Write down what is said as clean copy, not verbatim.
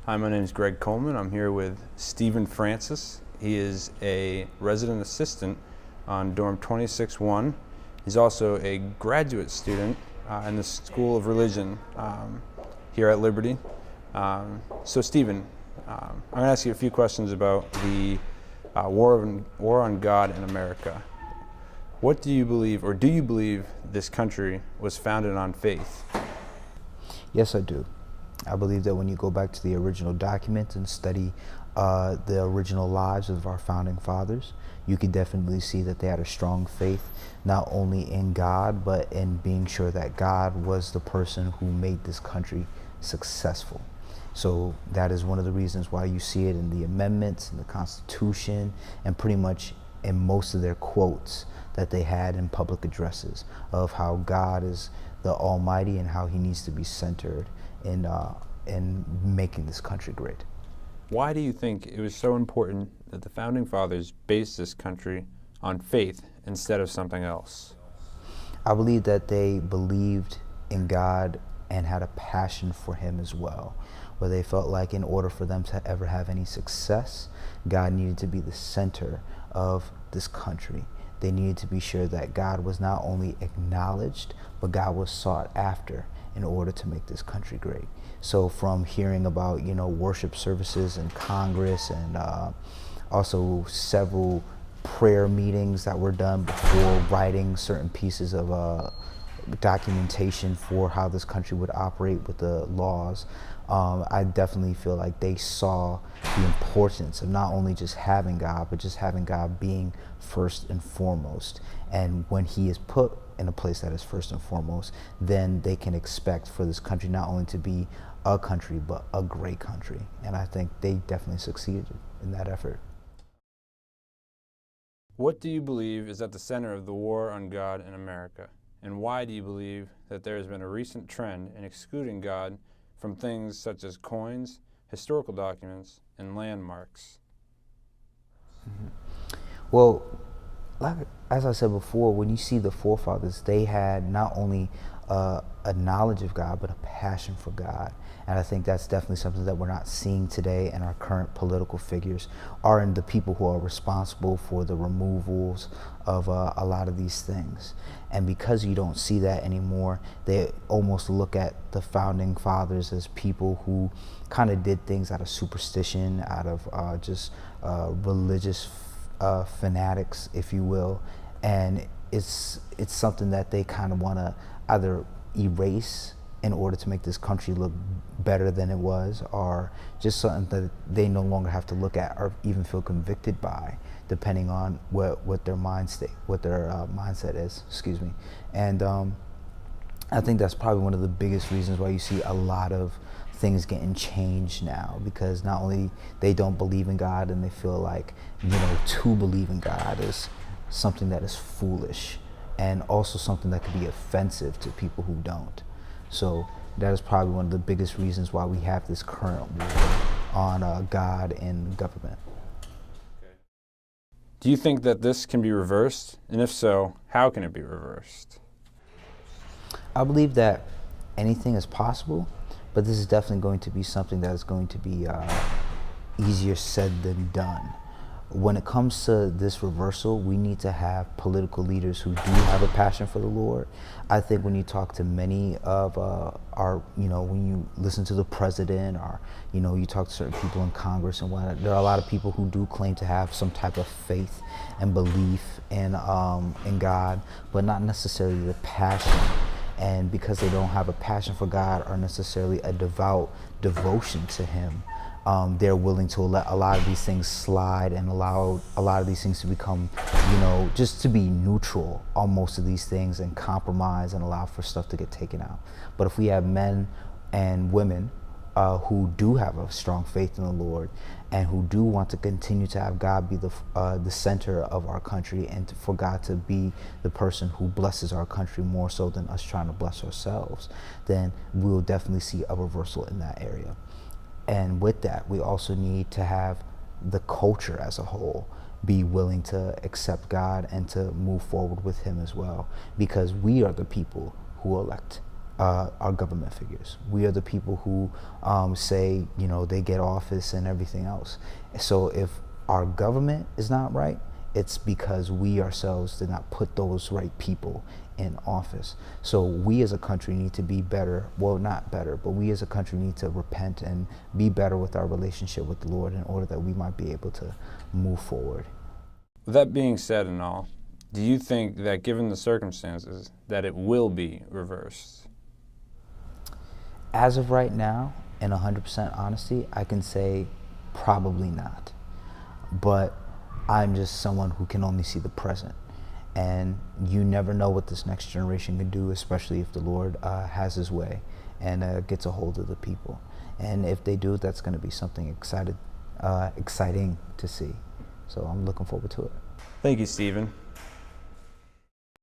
Hi, my name is Greg Coleman. I'm here with Stephen Francis. He is a resident assistant on dorm 26-1. He's also a graduate student in the School of Religion here at Liberty. So Stephen, I'm going to ask you a few questions about the war on God in America. What do you believe, or do you believe this country was founded on faith? Yes, I do. I believe that when you go back to the original documents and study the original lives of our founding fathers, you can definitely see that they had a strong faith, not only in God, but in being sure that God was the person who made this country successful. So that is one of the reasons why you see it in the amendments, in the Constitution, and pretty much in most of their quotes that they had in public addresses of how God is the Almighty and how he needs to be centered in making this country great. Why do you think it was so important that the founding fathers based this country on faith instead of something else? I believe that they believed in God and had a passion for him as well, where they felt like in order for them to ever have any success, God needed to be the center of this country. They needed to be sure that God was not only acknowledged, but God was sought after in order to make this country great. So from hearing about, worship services in Congress and also several prayer meetings that were done before writing certain pieces of documentation for how this country would operate with the laws, I definitely feel like they saw the importance of not only just having God, but just having God being first and foremost. And when he is put in a place that is first and foremost, then they can expect for this country not only to be a country, but a great country. And I think they definitely succeeded in that effort. What do you believe is at the center of the war on God in America? And why do you believe that there has been a recent trend in excluding God from things such as coins, historical documents, and landmarks? Well, as I said before, when you see the forefathers, they had not only a knowledge of God, but a passion for God. And I think that's definitely something that we're not seeing today in our current political figures, or in the people who are responsible for the removals of a lot of these things. And because you don't see that anymore, they almost look at the founding fathers as people who kind of did things out of superstition, out of just religious fanatics, if you will. And it's something that they kind of want to either erase in order to make this country look better than it was, or just something that they no longer have to look at or even feel convicted by, depending on what their mindset is. Excuse me. And I think that's probably one of the biggest reasons why you see a lot of things getting changed now, because not only they don't believe in God, and they feel like to believe in God is something that is foolish, and also something that could be offensive to people who don't. So that is probably one of the biggest reasons why we have this current war on God and government. Do you think that this can be reversed? And if so, how can it be reversed? I believe that anything is possible, but this is definitely going to be something that is going to be easier said than done. When it comes to this reversal, we need to have political leaders who do have a passion for the Lord. I think when you talk to many of when you listen to the president, or, you talk to certain people in Congress and whatnot, there are a lot of people who do claim to have some type of faith and belief in God, but not necessarily the passion. And because they don't have a passion for God or necessarily a devout devotion to him, they're willing to let a lot of these things slide and allow a lot of these things to become, just to be neutral on most of these things, and compromise and allow for stuff to get taken out. But if we have men and women who do have a strong faith in the Lord, and who do want to continue to have God be the center of our country, and for God to be the person who blesses our country more so than us trying to bless ourselves, then we'll definitely see a reversal in that area. And with that, we also need to have the culture as a whole be willing to accept God and to move forward with him as well, because we are the people who elect our government figures. We are the people who say, you know, they get office and everything else. So if our government is not right, it's because we ourselves did not put those right people in office. So we as a country need to be better, well, not better, but we as a country need to repent and be better with our relationship with the Lord in order that we might be able to move forward. With that being said and all, do you think that given the circumstances that it will be reversed? As of right now, in 100% honesty, I can say probably not. But I'm just someone who can only see the present. And you never know what this next generation can do, especially if the Lord has his way and gets a hold of the people. And if they do, that's going to be something exciting to see. So I'm looking forward to it. Thank you, Stephen.